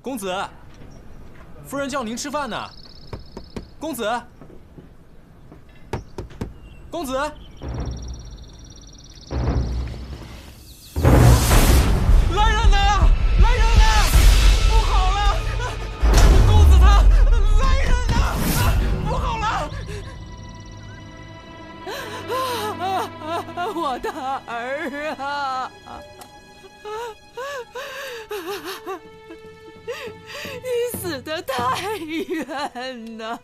公子，夫人叫您吃饭呢。公子，公子，来人呐！来人呐！不好了，公子他来人呐！不好了！我的儿啊！你死得太冤呐！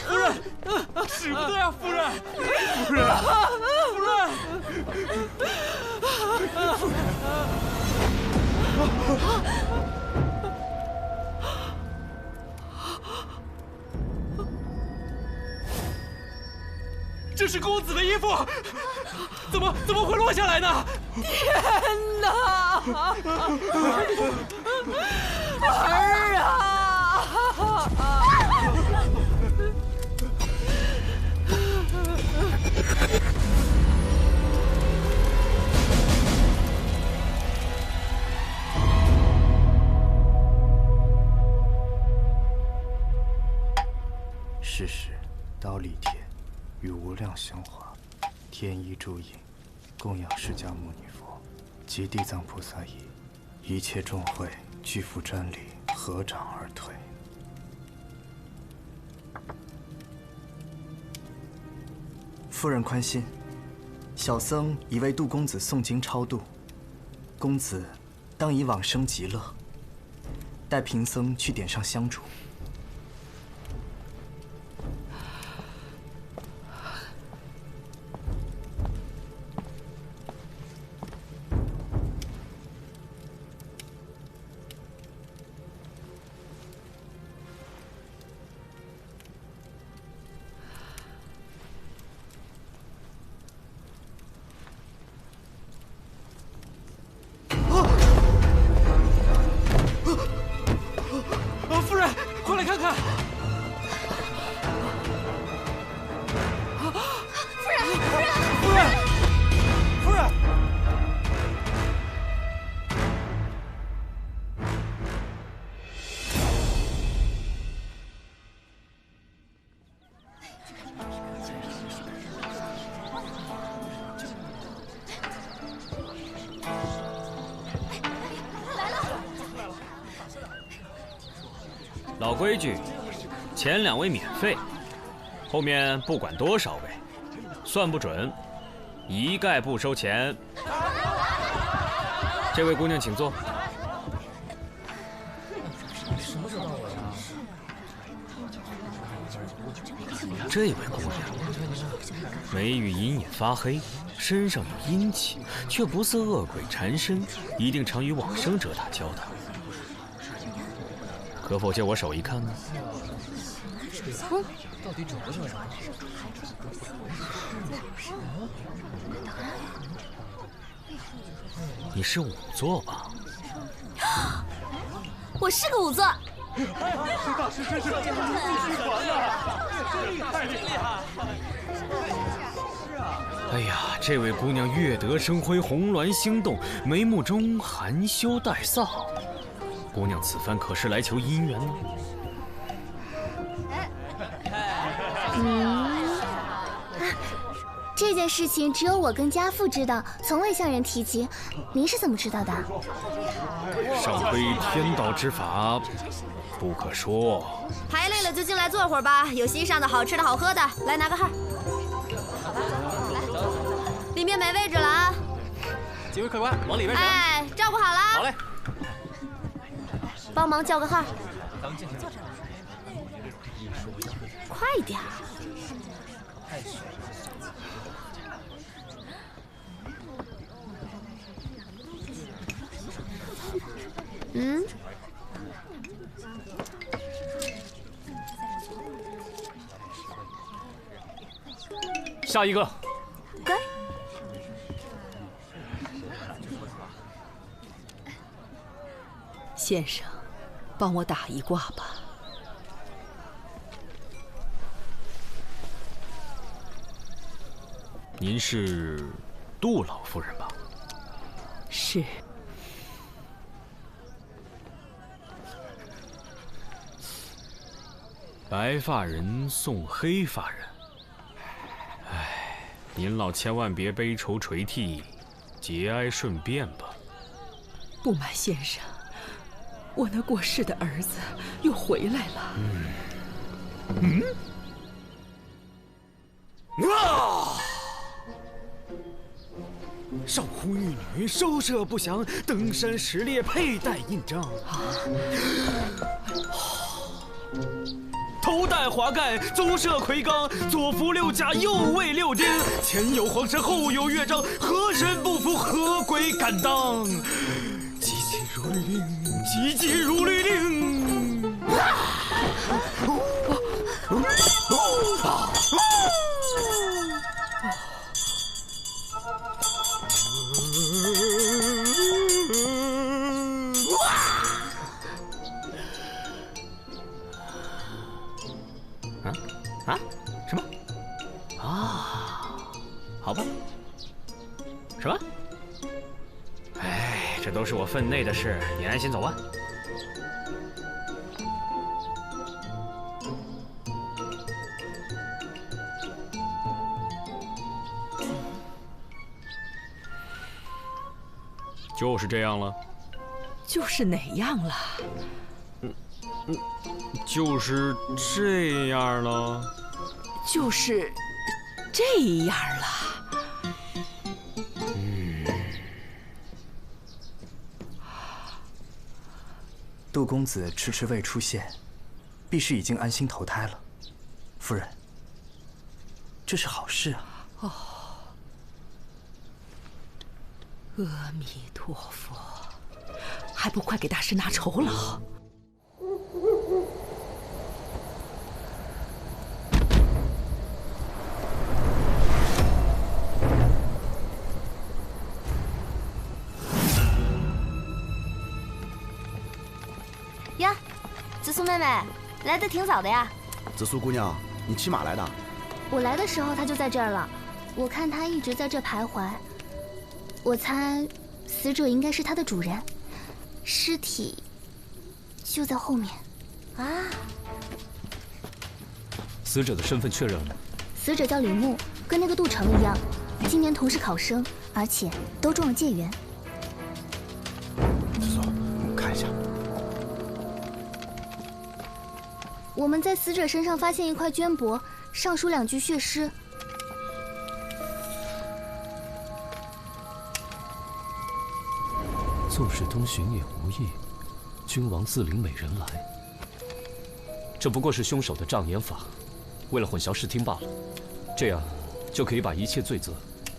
夫人，使不得呀，夫人，夫人，夫人。这是公子的衣服，怎么会落下来呢？天哪！儿啊！世时，刀立天，与无量香华，天衣诸影，供养释迦牟尼佛及地藏菩萨仪，一切众会俱付瞻礼，合掌而退。夫人宽心，小僧已为杜公子诵经超度，公子当以往生极乐。待贫僧去点上香烛。夫人，快来看看！夫人，夫人，夫人！老规矩，前2位免费，后面不管多少位，算不准，一概不收钱。这位姑娘请坐。这位姑娘，眉宇隐隐发黑，身上有阴气，却不似恶鬼缠身，一定常与往生者打交道。可否借我手一看呢？到底准不准？你是仵作吧？我是个仵作。大师真是继续传啊！太厉害！哎呀，这位姑娘月德生辉，红鸾星动，眉目中含羞带臊。姑娘此番可是来求姻缘呢？这件事情只有我跟家父知道，从未向人提及。您是怎么知道的？上归天道之法，不可说。排累了就进来坐会儿吧，有席上的好吃的好喝的，来拿个号。里面没位置了啊！几位客官往里边请。哎，照顾好了。好嘞。帮忙叫个号。咱们进去坐着。快点儿。下一个。该。先生，帮我打一卦吧。您是杜老夫人吧？是。白发人送黑发人，您老千万别悲愁垂涕，节哀顺变吧。不瞒先生，我那过世的儿子又回来了。少妇玉女收摄不详，登山拾猎佩戴印章。头戴华盖，宗社魁罡，左扶六甲，右卫六丁。前有黄山，后有乐章，何人不服？何鬼敢当？急急如律令，急急如律令。什么？啊，好吧。什么？哎，这都是我分内的事，你安心走吧。就是这样了。就是哪样了？就是这样了。就是这样了。杜公子迟迟未出现，必是已经安心投胎了。夫人，这是好事啊。哦，阿弥陀佛，还不快给大师拿酬劳！呀，紫苏妹妹，来得挺早的呀。紫苏姑娘，你骑马来的？我来的时候他就在这儿了，我看他一直在这徘徊。我猜，死者应该是他的主人，尸体就在后面。啊！死者的身份确认了吗？死者叫李牧，跟那个杜成一样，今年同是考生，而且都中了解元。紫苏，我看一下。我们在死者身上发现一块绢帛，上书2句血诗。纵使东巡也无益，君王自领美人来。这不过是凶手的障眼法，为了混淆视听罢了。这样就可以把一切罪责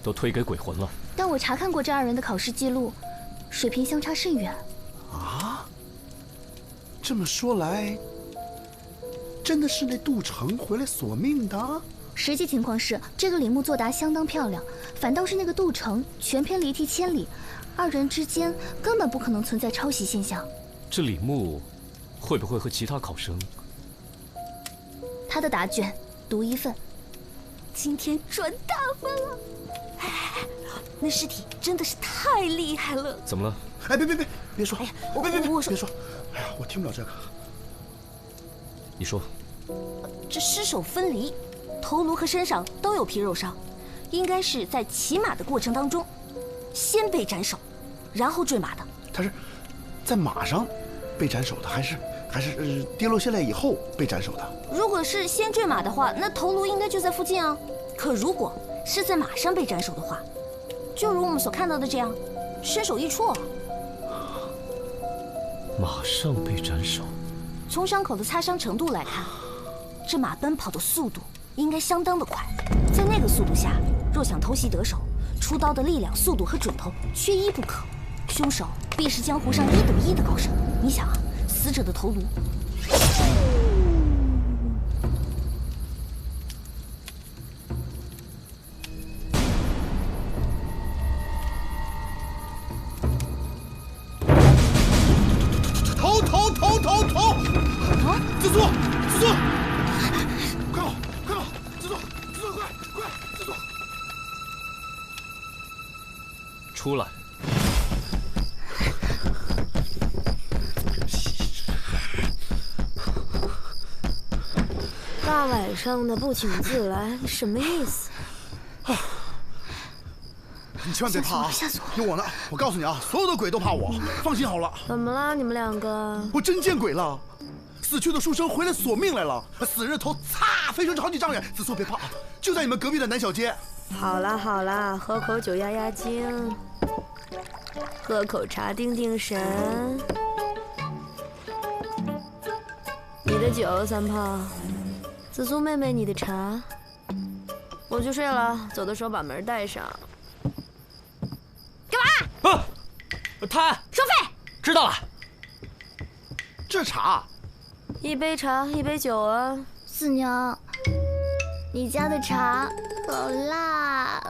都推给鬼魂了。但我查看过这2人的考试记录，水平相差甚远。啊？这么说来，真的是那杜成回来索命的？实际情况是，这个李牧作答相当漂亮，反倒是那个杜成全篇离题千里，2人之间根本不可能存在抄袭现象。这李牧会不会和其他考生？他的答卷独1份，今天赚大发了！那尸体真的是太厉害了。怎么了？哎，别说！哎呀，我说，别说！哎呀，我听不了这个。你说。这尸首分离，头颅和身上都有皮肉伤，应该是在骑马的过程当中，先被斩首，然后坠马的。他是在马上被斩首的，还是跌落下来以后被斩首的？如果是先坠马的话，那头颅应该就在附近啊。可如果是在马上被斩首的话，就如我们所看到的这样，身首异处。马上被斩首。从伤口的擦伤程度来看，这马奔跑的速度应该相当的快。在那个速度下，若想偷袭得手，出刀的力量、速度和准头缺一不可。凶手必是江湖上1等1的高手。你想啊，死者的头颅。头！啊！紫苏，快跑！紫苏，快！紫苏。出来！大晚上的不请自来，什么意思？你千万别怕啊！有我呢！我告诉你啊，所有的鬼都怕我，放心好了。怎么了，你们两个？我真见鬼了！死去的书生回来索命来了，死人的头擦飞出去好几丈远。子苏别怕，就在你们隔壁的南小街。好啦好啦，喝口酒压压惊，喝口茶定定神。你的酒，三炮。紫苏妹妹，你的茶。我去睡了，走的时候把门带上。干嘛？贪收费。知道了。这茶，一杯茶，一杯酒啊。四娘，你家的茶好辣。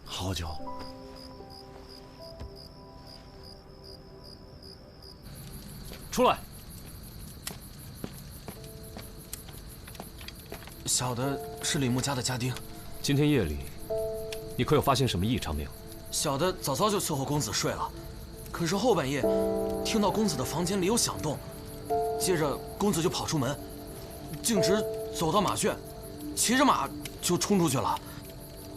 好酒。出来！小的是李牧家的家丁。今天夜里，你可有发现什么异常没有？小的早就伺候公子睡了，可是后半夜听到公子的房间里有响动，接着公子就跑出门，径直走到马圈，骑着马就冲出去了。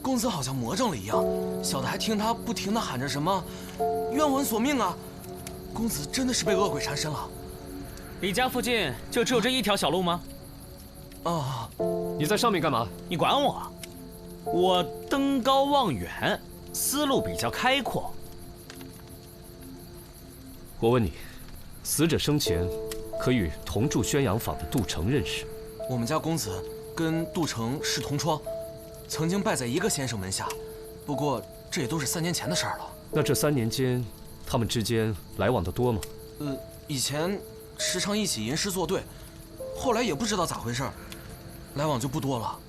公子好像魔怔了一样，小的还听他不停地喊着什么“冤魂索命啊”。公子真的是被恶鬼缠身了。你家附近就只有这一条小路吗？啊！你在上面干嘛？你管我？我登高望远，思路比较开阔。我问你，死者生前可与同住宣阳坊的杜成认识？我们家公子跟杜成是同窗，曾经拜在一个先生门下，不过这也都是3年前的事儿了。那这3年间，他们之间来往的多吗？以前时常一起吟诗作对，后来也不知道咋回事，来往就不多了。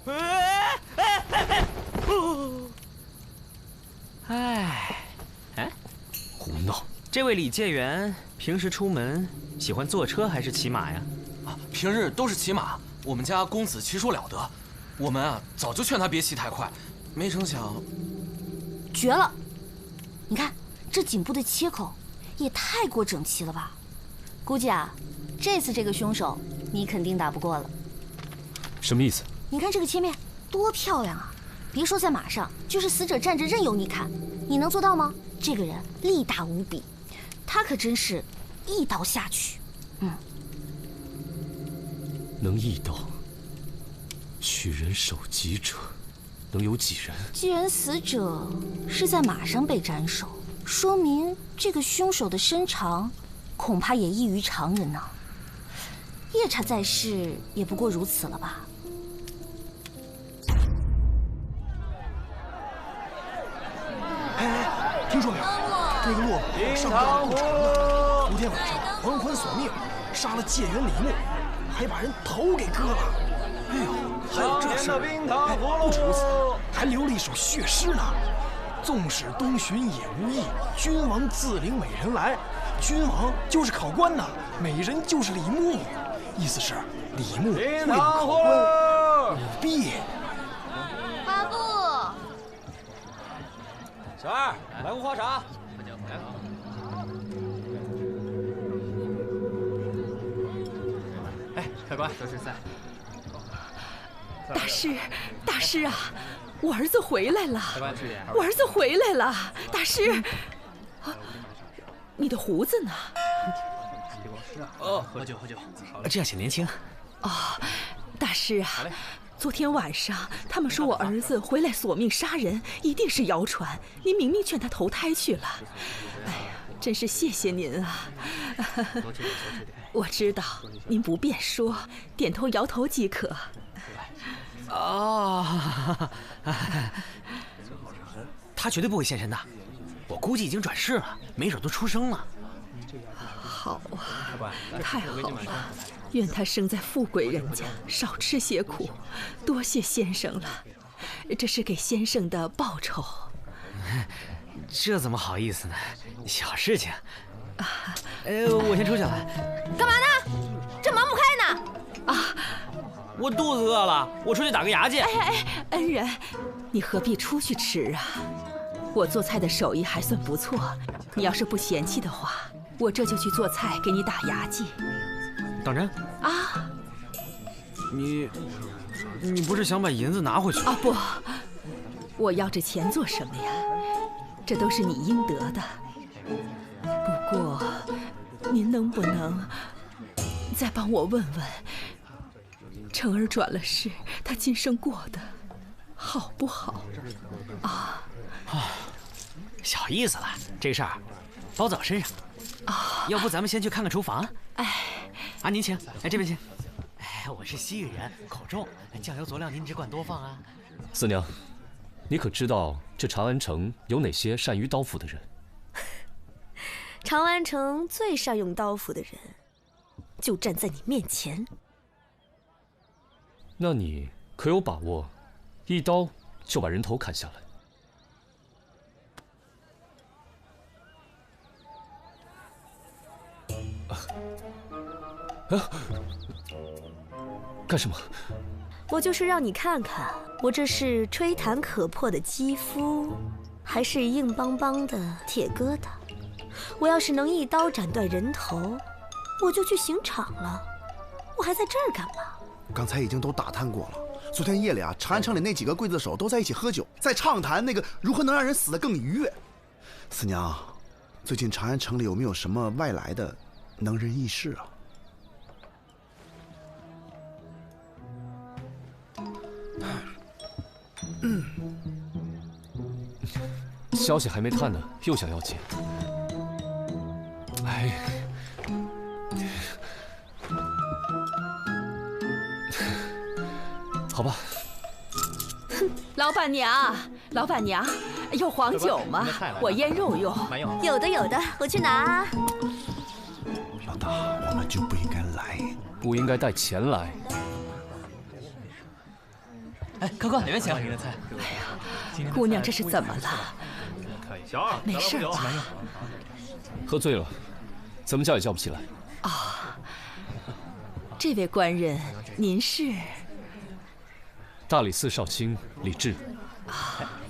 胡闹！这位李介元平时出门喜欢坐车还是骑马呀？平日都是骑马。我们家公子骑术了得，我们早就劝他别骑太快，没成想，绝了！你看这颈部的切口，也太过整齐了吧？估计这次这个凶手你肯定打不过了。什么意思？你看这个切面多漂亮啊！别说在马上，就是死者站着任由你砍，你能做到吗？这个人力大无比，他可真是一刀下去。能一刀取人首级者，能有几人？既然死者是在马上被斩首，说明这个凶手的身长恐怕也异于常人呢。夜叉在世也不过如此了吧？听说没有？那个骆驼上吊不成了，昨天晚上黄昏索命，杀了介元李牧，还把人头给割了。哎呦，还有这事儿！不止如此，还留了一首血诗呢。纵使东巡也无益，君王自领美人来。君王就是考官呐，美人就是李牧，意思是李牧会领考官，舞弊。阿布，小二，来壶花茶。哎，客官，说实在。大师啊，我儿子回来了！我儿子回来了！大师，你的胡子呢？喝酒。这样显年轻。大师啊，昨天晚上他们说我儿子回来索命杀人，一定是谣传。您明明劝他投胎去了。哎呀，真是谢谢您啊！我知道您不便说，点头摇头即可。他绝对不会现身的，我估计已经转世了，没准都出生了。好啊，太好了！愿他生在富贵人家，少吃些苦。多谢先生了，这是给先生的报酬。这怎么好意思呢？小事情。我先出去了。干嘛呢？我肚子饿了，我出去打个牙去。恩人，你何必出去吃啊？我做菜的手艺还算不错，你要是不嫌弃的话，我这就去做菜给你打牙祭。当真？啊！你不是想把银子拿回去？啊不，我要这钱做什么呀？这都是你应得的。不过，您能不能再帮我问问？成儿转了世，他今生过得好不好？小意思了，这事儿包在我身上。要不咱们先去看看厨房？您请，这边请。我是西域人，口重，酱油佐料您只管多放啊。四娘，你可知道这长安城有哪些善于刀斧的人？长安城最善用刀斧的人，就站在你面前。那你可有把握，一刀就把人头砍下来？干什么？我就是让你看看，我这是吹弹可破的肌肤，还是硬邦邦的铁疙瘩。我要是能一刀斩断人头，我就去刑场了。我还在这儿干嘛？刚才已经都打探过了。昨天夜里长安城里那几个刽子手都在一起喝酒，在畅谈那个如何能让人死得更愉悦。四娘，最近长安城里有没有什么外来的能人异士啊？消息还没探呢，又想要钱。好吧。老板娘，有黄酒吗？我腌肉用。有的，我去拿。老大，我们就不应该来，不应该带钱来。客官，哪位请？姑娘这是怎么了？小二，没事吧？喝醉了，怎么叫也叫不起来。这位官人，您是？大理寺少卿李治。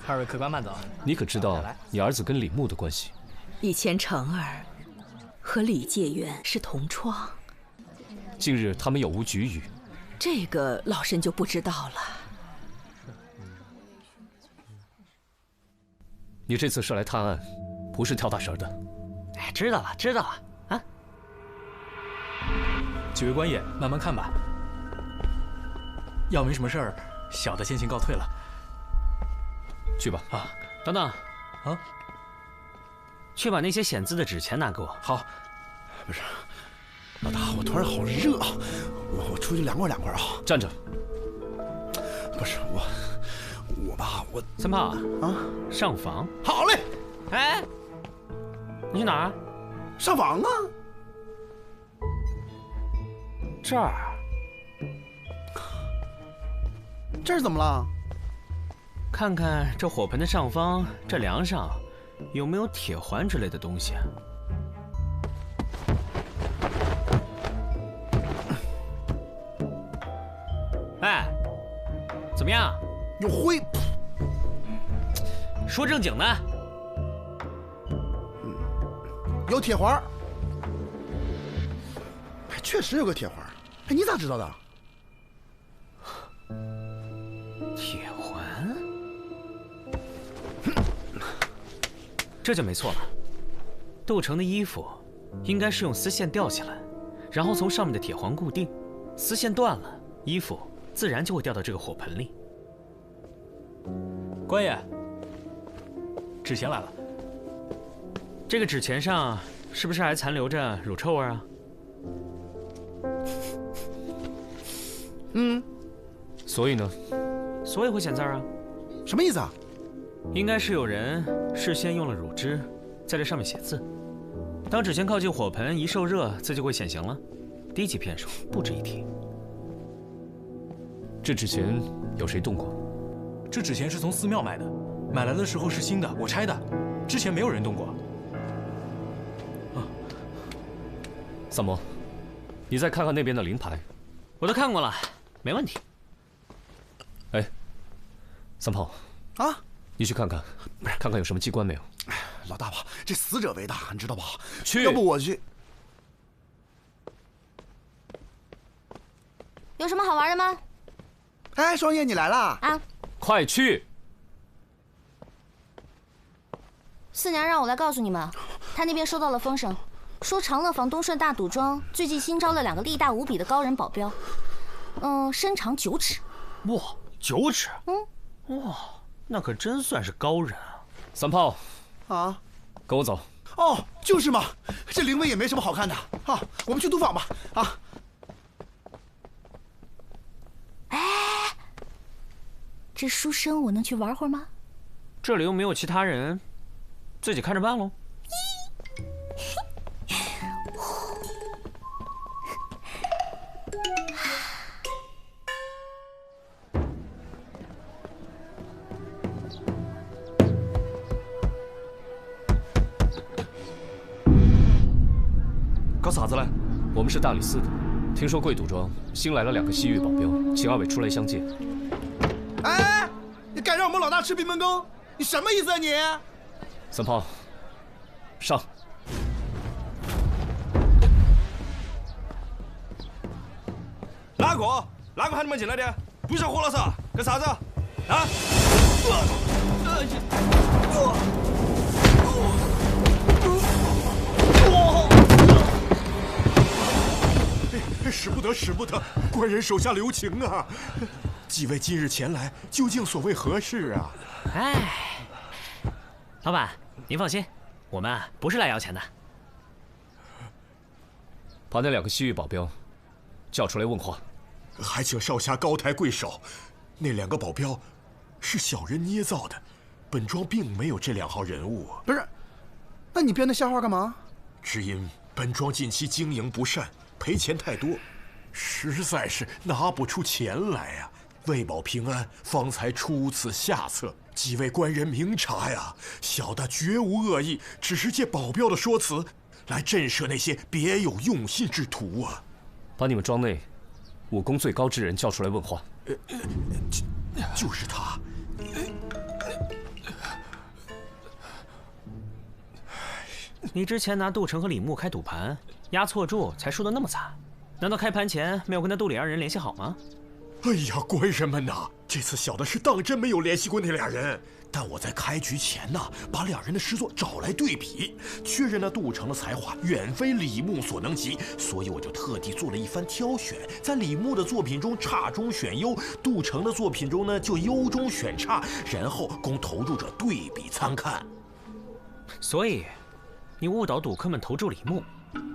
二位客官慢走。你可知道你儿子跟李牧的关系？以前成儿和李介元是同窗，近日他们有无局语？这个老身就不知道了。你这次是来探案，不是跳大神的。知道了啊。几位官爷，慢慢看吧。要没什么事儿，小的先行告退了。去吧。等等，去把那些显字的纸钱拿给我。好。不是，老大，我突然好热啊，我出去凉快啊。站着。不是我三炮上房。好嘞。你去哪儿？上房啊。这儿。这儿怎么了？看看这火盆的上方，这梁上有没有铁环之类的东西？怎么样？有灰。说正经的。有铁环。确实有个铁环。你咋知道的？铁环？这就没错了。窦成的衣服应该是用丝线吊起来，然后从上面的铁环固定，丝线断了，衣服自然就会掉到这个火盆里。官爷，纸钱来了。这个纸钱上是不是还残留着乳臭味啊？所以呢？所以会显字啊？什么意思啊？应该是有人事先用了乳汁，在这上面写字。当纸钱靠近火盆，一受热，字就会显形了。低级骗术，不值一提。这纸钱有谁动过？这纸钱是从寺庙买的，买来的时候是新的，我拆的，之前没有人动过。三毛，你再看看那边的灵牌，我都看过了，没问题。哎，三炮啊，你去看看，看看有什么机关没有。老大吧，这死者为大，你知道吧？去，要不我去。有什么好玩的吗？哎，双叶，你来啦！啊，快去！四娘让我来告诉你们，她那边收到了风声，说长乐坊东顺大赌庄最近新招了2个力大无比的高人保镖，身长9尺。哇，9尺！哇，那可真算是高人啊！三炮，啊，跟我走。哦，就是嘛，这灵位也没什么好看的啊，我们去赌坊吧。啊。哎，这书生我能去玩会儿吗？这里又没有其他人，自己看着办喽。搞啥子嘞？我们是大理寺的，听说贵赌庄新来了2个西域保镖，请二位出来相见。哎，你敢让我们老大吃闭门羹？你什么意思啊你？三炮，上！哪个喊你们进来的？不想活了噻？干啥子？啊！使不得，使不得！官人手下留情啊！几位今日前来，究竟所谓何事啊？哎，老板，您放心，我们不是来要钱的。把那2个西域保镖叫出来问话。还请少侠高抬贵手，那2个保镖是小人捏造的，本庄并没有这2号人物。不是，那你编的瞎话干嘛？只因本庄近期经营不善，赔钱太多，实在是拿不出钱来呀。为保平安，方才出此下策。几位官人明察呀，小的绝无恶意，只是借保镖的说辞来震慑那些别有用心之徒啊。把你们庄内武功最高之人叫出来问话。就是他。你之前拿杜城和李牧开赌盘，押错注才输得那么惨，难道开盘前没有跟那杜李2人联系好吗？哎呀，官人们呐，这次小的是当真没有联系过那2人。但我在开局前呢，把2人的诗作找来对比，确认了杜城的才华远非李牧所能及，所以我就特地做了一番挑选，在李牧的作品中差中选优，杜城的作品中呢就优中选差，然后供投注者对比参看。所以，你误导赌客们投注李牧，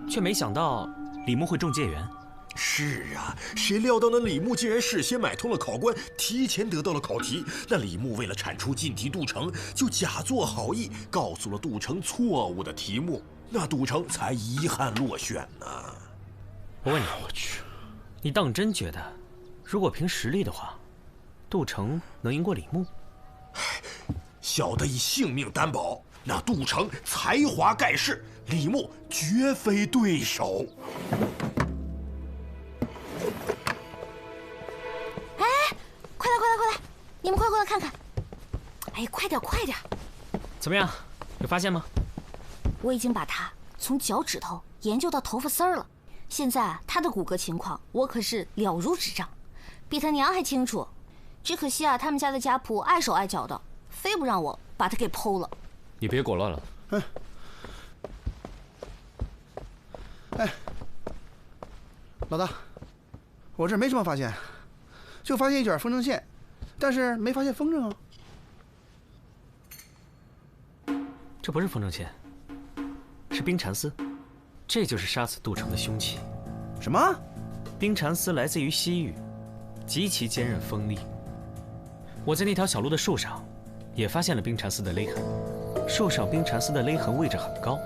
却没想到李牧会中解元。是啊，谁料到那李牧竟然事先买通了考官，提前得到了考题。那李牧为了铲除劲敌杜城，就假作好意，告诉了杜城错误的题目，那杜城才遗憾落选呢。我问你，你当真觉得，如果凭实力的话，杜城能赢过李牧？小的以性命担保，那杜城才华盖世，李牧绝非对手。你们快过来看看！哎，快点，快点！怎么样，有发现吗？我已经把他从脚趾头研究到头发丝儿了，现在他的骨骼情况我可是了如指掌，比他娘还清楚。只可惜啊，他们家的家仆碍手碍脚的，非不让我把他给剖了。你别裹乱了。哎，老大，我这没什么发现，就发现一卷风筝线。但是没发现风筝啊！这不是风筝线，是冰蚕丝，这就是杀死杜城的凶器。什么？冰蚕丝来自于西域，极其坚韧锋利。我在那条小路的树上也发现了冰蚕丝的勒痕，树上冰蚕丝的勒痕位置很高，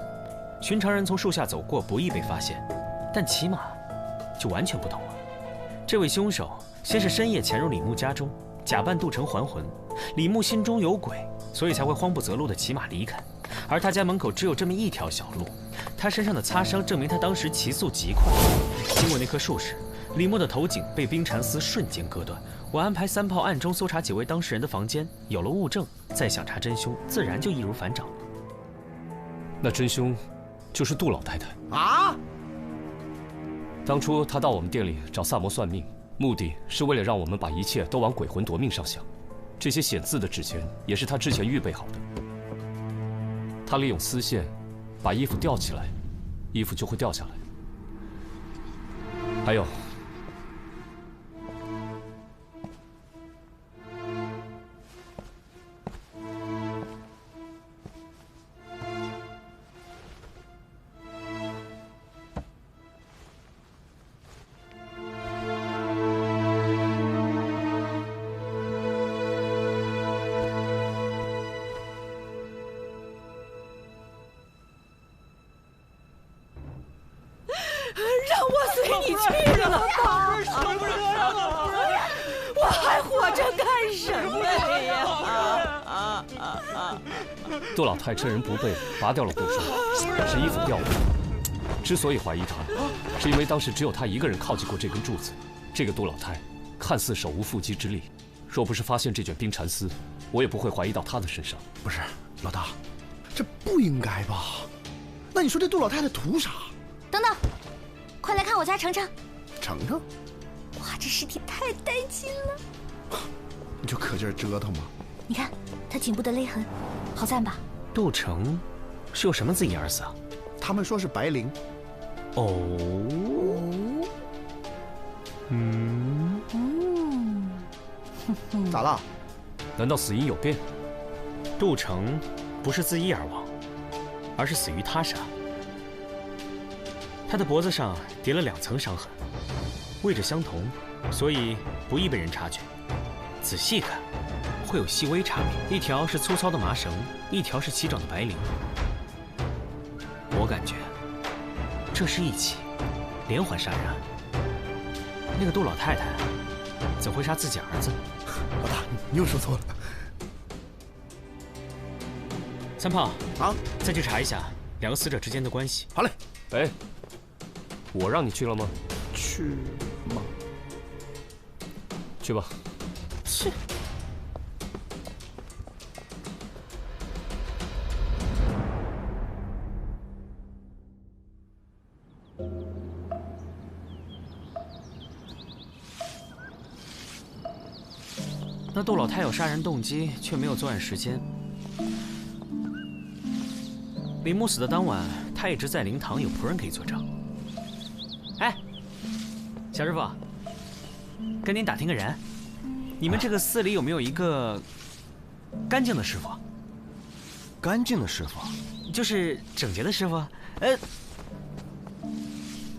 寻常人从树下走过不易被发现，但骑马就完全不同了。这位凶手先是深夜潜入李牧家中，假扮杜城还魂，李牧心中有鬼，所以才会慌不择路的骑马离开。而他家门口只有这么一条小路，他身上的擦伤证明他当时骑速极快。经过那棵树时，李默的头颈被冰蚕丝瞬间割断。我安排三炮暗中搜查几位当事人的房间，有了物证，再想查真凶，自然就易如反掌。那真凶就是杜老太太啊！当初她到我们店里找萨摩算命，目的是为了让我们把一切都往鬼魂夺命上想。这些显字的纸钱也是她之前预备好的。她利用丝线把衣服吊起来，衣服就会掉下来。还有，让我随你去了吧！我还活着干什么呀？杜老太趁人不备拔掉了护霜，使衣服掉了。之所以怀疑她，是因为当时只有她一个人靠近过这根柱子。这个杜老太看似手无缚鸡之力，若不是发现这卷冰蚕丝，我也不会怀疑到她的身上。不是，老大，这不应该吧？那你说这杜老太太图啥？等等，快来看我家程程。程程，哇，这尸体太带劲了！你就可劲儿折腾吧。你看他颈部的勒痕，好赞吧？杜成是用什么字眼而死啊？他们说是白灵。哦。咋了？难道死因有变？杜成不是自缢而亡，而是死于他杀。他的脖子上叠了2层伤痕，位置相同，所以不易被人察觉。仔细看，会有细微差别，一条是粗糙的麻绳，一条是齐整的白绫。我感觉这是一起连环杀人案。那个杜老太太怎会杀自己儿子？老大，你又说错了。三炮啊，再去查一下2个死者之间的关系。好嘞。哎，我让你去了吗？去吗？去吧。去。那杜老太有杀人动机，却没有作案时间。李牧死的当晚，他一直在灵堂，有仆人可以作证。哎，小师傅，跟您打听个人，你们这个寺里有没有一个干净的师傅？干净的师傅，就是整洁的师傅。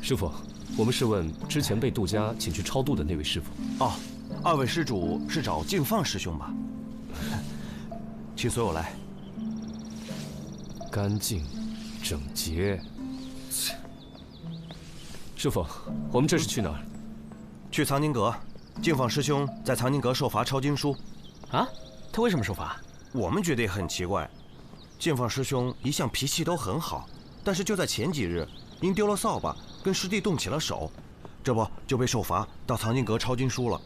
师傅，我们是问之前被杜家请去超度的那位师傅。哦，2位施主是找净放师兄吧？请随我来。干净、整洁。师傅，我们这是去哪儿？去藏经阁。净放师兄在藏经阁受罚抄经书。啊？他为什么受罚？我们觉得也很奇怪。净放师兄一向脾气都很好，但是就在前几日，因丢了扫把，跟师弟动起了手，这不就被受罚到藏经阁抄经书了。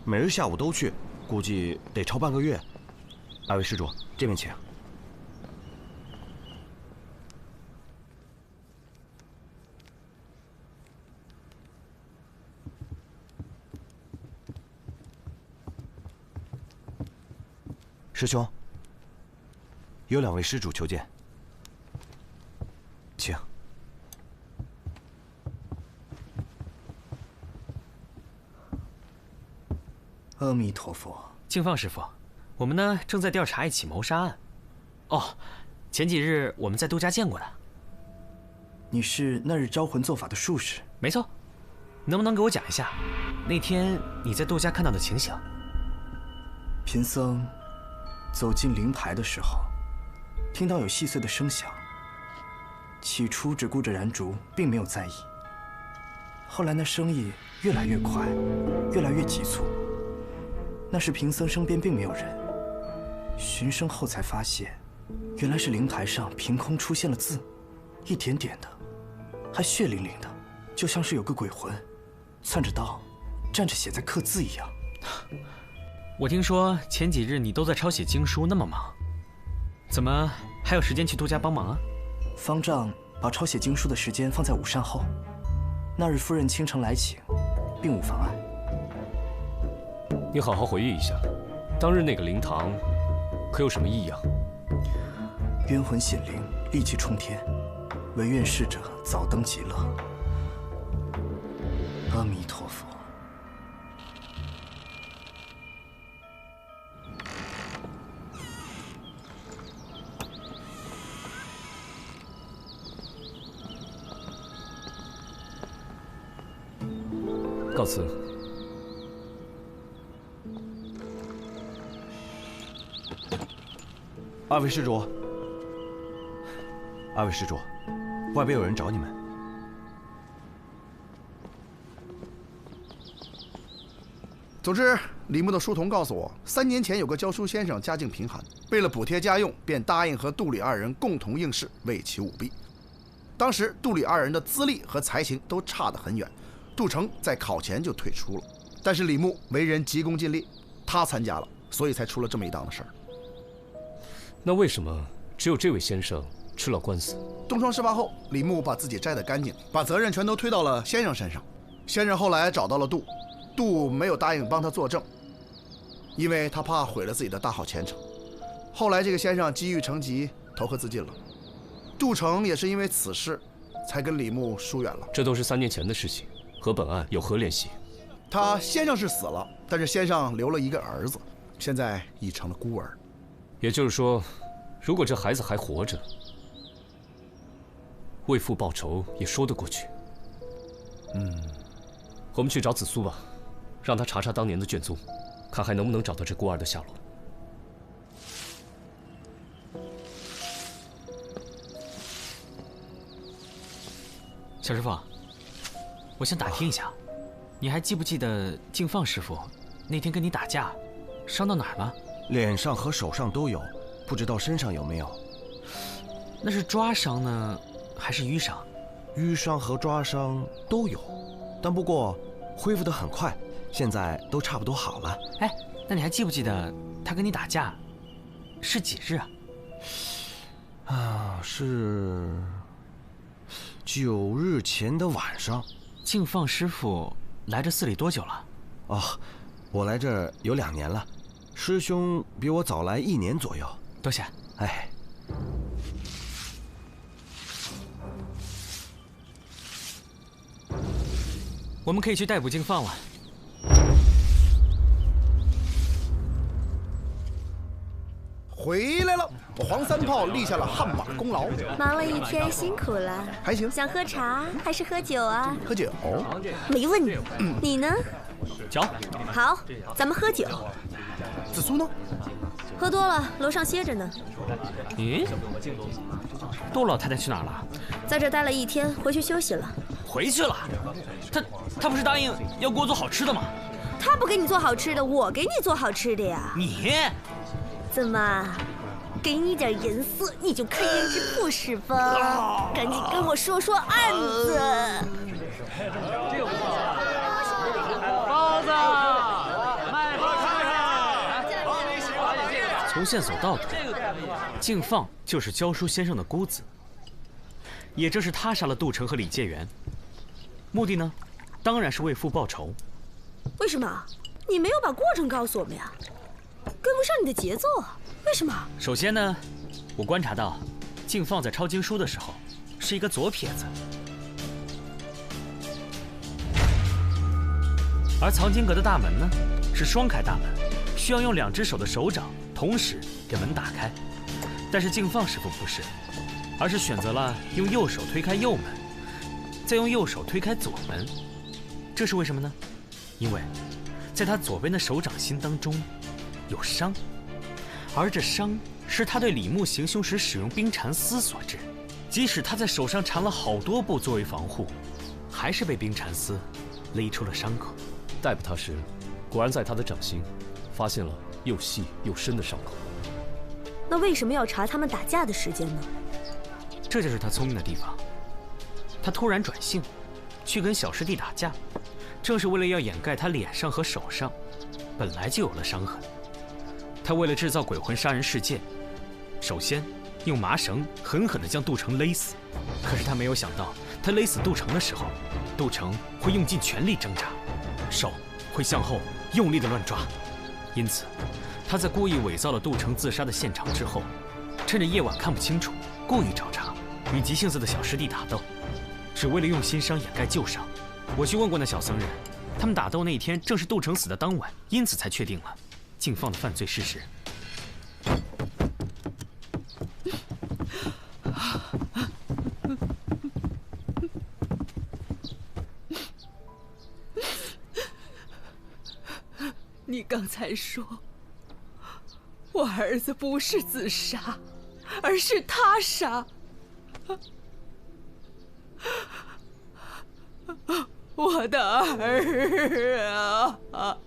每日下午都去，估计得抄半个月。2位施主，这边请。师兄，有2位施主求见，请。阿弥陀佛。净放师傅，我们呢正在调查一起谋杀案。哦，前几日我们在杜家见过的。你是那日招魂做法的术士？没错。能不能给我讲一下那天你在杜家看到的情形？贫僧走进灵牌的时候，听到有细碎的声响。起初只顾着燃烛，并没有在意。后来那声音越来越快，越来越急促。那时贫僧身边并没有人，循声后才发现，原来是灵牌上凭空出现了字，一点点的，还血淋淋的，就像是有个鬼魂攥着刀，站着写在刻字一样。我听说前几日你都在抄写经书，那么忙，怎么还有时间去杜家帮忙啊？方丈把抄写经书的时间放在午膳后，那日夫人清晨来请，并无妨碍。你好好回忆一下，当日那个灵堂可有什么异样？冤魂显灵，戾气冲天，唯愿逝者早登极乐。阿弥陀佛。告辞。二位施主，二位施主，外边有人找你们。总之，李牧的书童告诉我，3年前有个教书先生家境贫寒，为了补贴家用，便答应和杜李二人共同应试，为其舞弊。当时杜李二人的资历和才情都差得很远，杜成在考前就退出了。但是李牧为人急功近利，他参加了，所以才出了这么一档的事儿。那为什么只有这位先生吃了官司？东窗事发后，李牧把自己摘得干净，把责任全都推到了先生身上。先生后来找到了杜没有答应帮他作证，因为他怕毁了自己的大好前程。后来这个先生积郁成疾，投河自尽了。杜成也是因为此事，才跟李牧疏远了。这都是3年前的事情，和本案有何联系？他先生是死了，但是先生留了一个儿子，现在已成了孤儿。也就是说，如果这孩子还活着，为父报仇也说得过去。我们去找子苏吧，让他查查当年的卷宗，看还能不能找到这孤儿的下落。小师傅，我想打听一下，你还记不记得净放师傅那天跟你打架，伤到哪儿了？脸上和手上都有，不知道身上有没有。那是抓伤呢，还是淤伤？淤伤和抓伤都有，但不过恢复得很快，现在都差不多好了。哎，那你还记不记得他跟你打架是几日啊？是9日前的晚上。净放师傅来这寺里多久了？哦，我来这儿有2年了。师兄比我早来1年左右。多谢。哎，我们可以去逮捕净放了。回来了，黄三炮立下了汗马功劳。忙了一天，辛苦了。还行。想喝茶还是喝酒啊？喝酒。没问你。你呢？酒。好，咱们喝酒。子苏呢？喝多了，楼上歇着呢。咦，杜老太太去哪儿了？在这待了1天，回去休息了。回去了？她不是答应要给我做好吃的吗？她不给你做好吃的，我给你做好吃的呀。你怎么，给你点颜色你就开胭脂铺是吧？赶紧跟我说说案子。包子，卖包看看。从线索倒推，净放就是教书先生的姑子，也正是他杀了杜成和李介元，目的呢，当然是为父报仇。为什么？你没有把过程告诉我们呀？跟不上你的节奏啊？为什么？首先呢，我观察到，净放在抄经书的时候是一个左撇子，而藏经阁的大门呢是双开大门，需要用2只手的手掌同时给门打开。但是净放师傅不是，而是选择了用右手推开右门，再用右手推开左门。这是为什么呢？因为在他左边的手掌心当中有伤，而这伤是他对李牧行凶时使用冰蚕丝所致。即使他在手上缠了好多布作为防护，还是被冰蚕丝勒出了伤口。逮捕他时，果然在他的掌心发现了又细又深的伤口。那为什么要查他们打架的时间呢？这就是他聪明的地方。他突然转性，去跟小师弟打架，正是为了要掩盖他脸上和手上本来就有了伤痕。他为了制造鬼魂杀人事件，首先用麻绳狠狠地将杜城勒死。可是他没有想到，他勒死杜城的时候，杜城会用尽全力挣扎，手会向后用力地乱抓。因此，他在故意伪造了杜城自杀的现场之后，趁着夜晚看不清楚，故意找茬，与急性子的小师弟打斗，只为了用新伤掩盖旧伤。我去问过那小僧人，他们打斗那一天正是杜城死的当晚，因此才确定了敬放的犯罪事实。你刚才说，我儿子不是自杀，而是他杀。我的儿啊！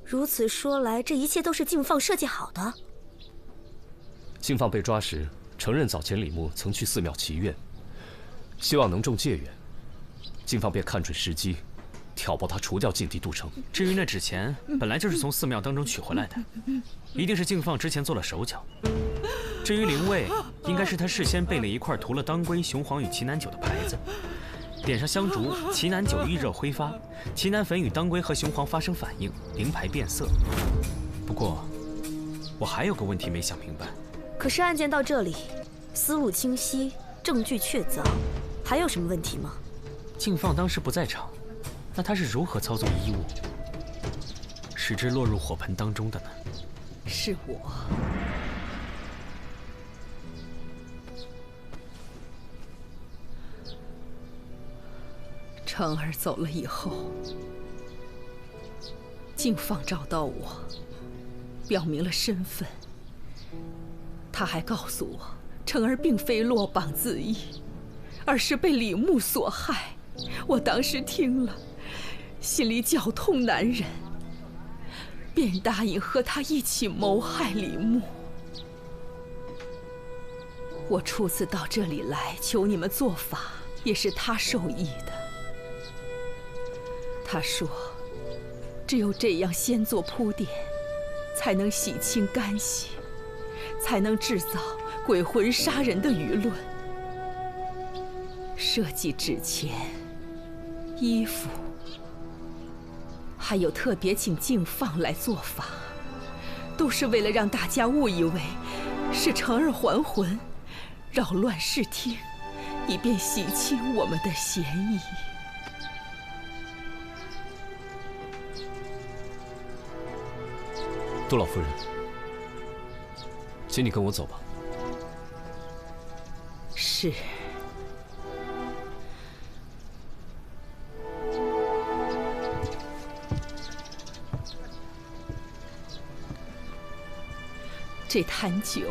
如此说来，这一切都是敬放设计好的。敬放被抓时，承认早前李牧曾去寺庙祈愿，希望能中戒愿。敬放便看准时机，挑拨他除掉劲敌杜城。至于那纸钱，本来就是从寺庙当中取回来的，一定是敬放之前做了手脚。至于灵位，应该是他事先备了一块涂了当归、雄黄与奇楠酒的牌子，点上香烛，奇楠酒遇热挥发，奇楠粉与当归和雄黄发生反应，灵牌变色。不过，我还有个问题没想明白。可是案件到这里，思路清晰，证据确凿，还有什么问题吗？敬放当时不在场，那他是如何操纵衣物，使之落入火盆当中的呢？是我。成儿走了以后，敬放找到我，表明了身份。他还告诉我，成儿并非落榜自缢，而是被李牧所害。我当时听了，心里绞痛难忍，便答应和他一起谋害李牧。我初次到这里来求你们做法，也是他授意的。他说，只有这样先做铺垫，才能洗清干系，才能制造鬼魂杀人的舆论。设计纸钱、衣服，还有特别请敬放来做法，都是为了让大家误以为是成儿还魂，扰乱视听，以便洗清我们的嫌疑。杜老夫人，请你跟我走吧。是。这坛酒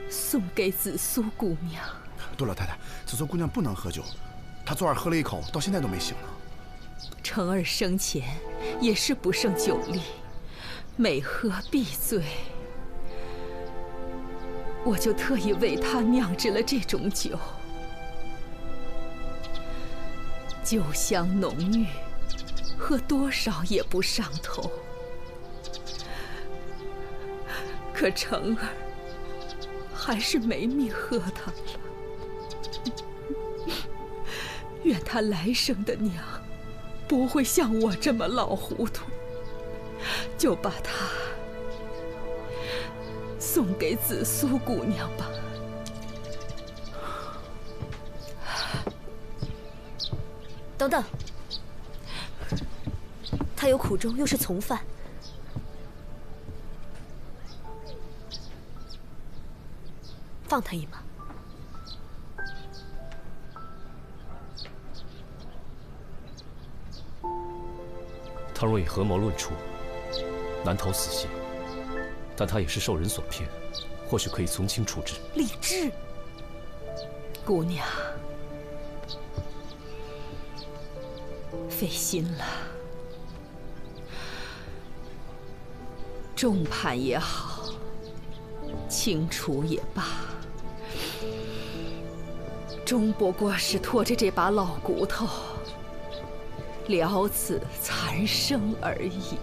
送给紫苏姑娘。杜老太太，紫苏姑娘不能喝酒，她昨晚喝了一口，到现在都没醒呢。成儿生前也是不胜酒力，每喝必醉。我就特意为他酿制了这种酒，酒香浓郁，喝多少也不上头。可成儿还是没命喝它了。愿他来生的娘不会像我这么老糊涂，就把它送给紫苏姑娘吧。等等，他有苦衷，又是从犯，放他一马。他若以合谋论处，难逃死刑，但他也是受人所骗，或许可以从轻处置。理智，姑娘，费心了。重判也好，轻处也罢，终不过是拖着这把老骨头了此残生而已。